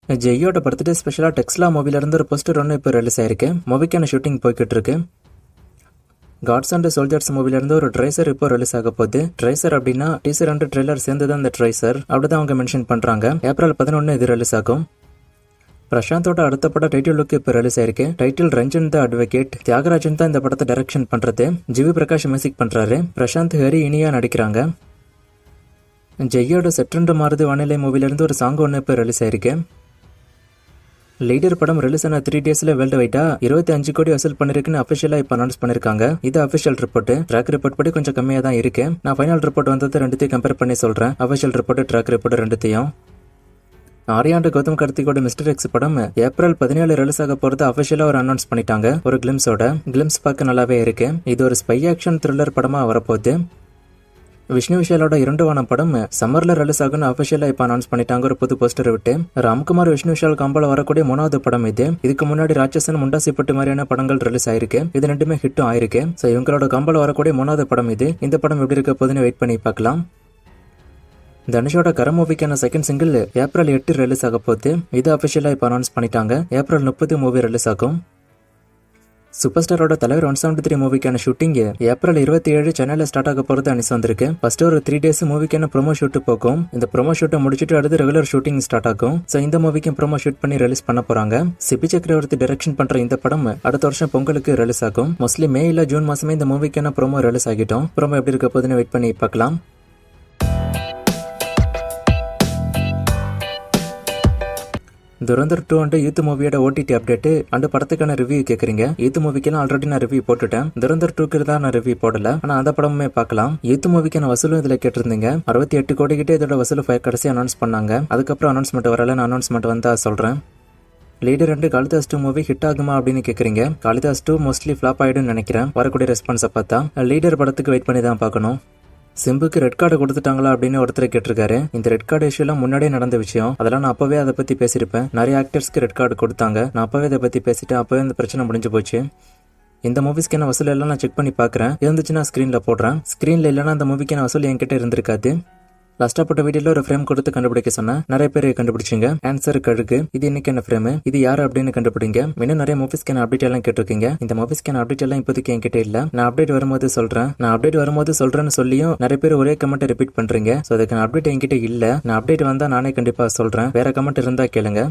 ஜெய்யோட birthday ஸ்பெஷலா டெக்ஸ்லா மூவில இருந்து ஒரு போஸ்டர் ஒன்று இப்போ ரிலீஸ் ஆயிருக்கு. மூவிக்கான ஷூட்டிங் போய்கிட்டு இருக்கு. காட்ஸ் அண்ட் சோல்ஜர்ஸ் மூவில இருந்து ஒரு ட்ரைசர் இப்போ ரிலீஸ் ஆக போகுது. ட்ரைசர் அப்படின்னா டீசர் அண்ட் ட்ரெய்லர் சேர்ந்துதான் இந்த ட்ரைசர் அப்படிதான் அவங்க மென்ஷன் பண்றாங்க. ஏப்ரல் 11 இது ரிலீஸ் ஆகும். பிரசாந்தோட அடுத்த படம் டைட்டில் லுக் இப்போ ரிலீஸ் ஆயிருக்கு. டைட்டில் ரஞ்சன் த அட்வொகேட். தியாகராஜன் தான் இந்த படத்தை டைரக்ஷன் பண்றது. ஜிவி பிரகாஷ் மியூசிக் பண்றாரு. பிரசாந்த் ஹரி இனியா நடிக்கிறாங்க. ஜெய்யோட செட்ரண்டு மாறுது வானிலை மூவில இருந்து ஒரு சாங் ஒன்று இப்போ ரிலீஸ் ஆயிருக்கு. லீடர் படம் ரிலீஸ் ஆன 3 டேஸ்ல வேர்ல்டு வைடா 25 கோடி வசூல் பண்ணிருக்குன்னு அபிஷியலா இப்ப அனௌன்ஸ் பண்ணிருக்காங்க. இது அபிஷியல் ரிப்போர்ட். ட்ராக் ரிப்போர்ட் படி கொஞ்சம் கம்மியா தான் இருக்கு. நான் ஃபைனல் ரிப்போர்ட் வந்தது ரெண்டுத்தையும் கம்பேர் பண்ணி சொல்றேன். அபிஷியல் ரிப்போர்ட், ட்ராக் ரிப்போர்ட் ரெண்டுத்தையும். ஆரியாண்டு கௌதம் கார்த்திகோட மிஸ்டர் எக்ஸ் படம் ஏப்ரல் 17 ரிலீஸ் ஆக போறது அபிஷியலா ஒரு அனௌன்ஸ் பண்ணிட்டாங்க. ஒரு கிளிம்ஸோட. கிளிம்ஸ் பார்க்க நல்லாவே இருக்கு. இது ஒரு ஸ்பை ஆக்ஷன் த்ரில்லர் படமா வரப்போகுது. விஷ்ணு விஷாலோட 2 வானம் படம் சம்மர்ல ரிலீஸ் ஆகுன்னு அபிஷியலா இப்ப அனௌன்ஸ் பண்ணிட்டாங்க ஒரு புது போஸ்டர் விட்டு. ராம்குமார் விஷ்ணு விஷால் காம்போல வரக்கூடிய 3வது படம் இது. இதுக்கு முன்னாடி ராட்சசன், முண்டாசிப்பட்டு மாதிரியான படங்கள் ரிலீஸ் ஆயிருக்கு. இது ரெண்டுமே ஹிட்டும் ஆயிருக்கு. சோ இவங்களோட காம்போல வரக்கூடிய 3வது படம் இது. இந்த படம் எப்படி இருக்க போதுன்னு வெயிட் பண்ணி பார்க்கலாம். தனுஷோட கர மூவிக்கான செகண்ட் சிங்கிள் ஏப்ரல் 8 ரிலீஸ் ஆக போகுது. இது அபிஷியலா இப்ப அனௌன்ஸ் பண்ணிட்டாங்க. ஏப்ரல் 30 மூவி ரிலீஸ் ஆகும். சூப்பர் ஸ்டாரோட தலைவர் 173 மூவிக்கான ஷூட்டிங் ஏப்ரல் 27 சென்னையில ஸ்டார்ட் ஆக போறது அனிஸ் வந்திருக்கு. ஃபர்ஸ்ட் ஒரு 3 டேஸ் மூவிக்கான ப்ரோமோ ஷூட் போகும். இந்த ப்ரோமோ ஷூட்டை முடிச்சுட்டு அடுத்து ரெகுலர் ஷூட்டிங் ஸ்டார்ட் ஆகும். சோ இந்த மூவிக்கும் ப்ரோமோ ஷூட் பண்ணி ரிலீஸ் பண்ண போறாங்க. சிபி சக்கரவர்த்தி டைரக்ஷன் பண்ற இந்த படம் அடுத்த வருஷம் பொங்கலுக்கு ரிலீஸ் ஆகும். மோஸ்ட்லி மே இல்ல ஜூன் மாசமே இந்த மூவிக்கான ப்ரோமோ ரிலீஸ் ஆகிட்டோம். ப்ரோமோ எப்படி இருக்க போதுன்னு வெயிட் பண்ணி பார்க்கலாம். துரந்தர் 2 அண்ட் யூத் மூவியோட ஓடிடி அப்டேட் அண்ட் படத்துக்கான ரிவ்யூ கேக்குறீங்க. யூத் மூவிக்கு ஆல்ரெடி நான் ரிவ்யூ போட்டுட்டேன். துரந்தர் 2க்கு தான் நான் ரிவ்யூ போடல. ஆனா அந்த படமுமே பார்க்கலாம். யூத் மூவிக்கான வசூலும் இதுல கேட்டிருந்தீங்க. 68 கோடி கிட்ட இதோட வசூல் கடைசி அனௌன்ஸ் பண்ணாங்க. அதுக்கப்புறம் அனௌன்ஸ்மெண்ட் வரல. நான் அனௌன்ஸ்மெண்ட் வந்தா சொல்றேன். லீடர் 2 காளிதாஸ் 2 மூவி ஹிட் ஆகுமா அப்படின்னு கேக்குறீங்க. காளிதாஸ் 2 மோஸ்ட்லி ஃபிளாப் ஆயிடும்னு நினைக்கிறேன். வரக்கூடிய ரெஸ்பான்ஸை பார்த்தா லீடர் படத்துக்கு வெயிட் பண்ணி தான் பார்க்கணும். சிம்புக்கு ரெட் கார்டு கொடுத்துட்டாங்களா அப்படின்னு ஒருத்தர் கேட்டிருக்காரு. இந்த ரெட் கார்டு இஷ்யூ எல்லாம் முன்னாடியே நடந்த விஷயம். அதெல்லாம் நான் அப்பவே அதை பத்தி பேசியிருப்பேன். நிறைய ஆக்டர்ஸ்க்கு ரெட் கார்டு கொடுத்தாங்க. நான் அப்பவே அதை பத்தி பேசிட்டேன். அப்பவே இந்த பிரச்சனை முடிஞ்சு போச்சு. இந்த மூவிஸ்க்கான வசூல் எல்லாம் நான் செக் பண்ணி பாக்குறேன். இருந்துச்சுன்னா ஸ்கிரீன்ல போடுறேன். ஸ்கிரீன்ல இல்லைன்னா அந்த மூவிக்கான வசூல் என்கிட்ட இருந்திருக்காது. லாஸ்டா போட்ட வீடியோல ஒரு ஃப்ரேம் கொடுத்து கண்டுபிடிக்க சொன்னேன். நிறைய பேர் கண்டுபிடிச்சிங்க. ஆன்சர் கழுகு. இது இன்னைக்கு என்ன ஃப்ரேம், இது யாரு அப்படின்னு கண்டுபிடிங்க. இன்னும் நிறைய மூவிஸ்க்கான அப்டேட் எல்லாம் கேட்டிருக்கீங்க. இந்த மூவிஸ்க்கான அப்டேட் எல்லாம் இப்போதைக்கு என்கிட்ட இல்ல. நான் அப்டேட் வரும்போது சொல்றேன்னு சொல்லியும் நிறைய பேர் ஒரே கமெண்ட் ரிப்பீட் பண்றீங்க. சோ அதுக்கான அப்டேட் என்கிட்ட இல்ல. நான் அப்டேட் வந்தா நானே கண்டிப்பா சொல்றேன். வேற கமெண்ட் இருந்தா கேளுங்க.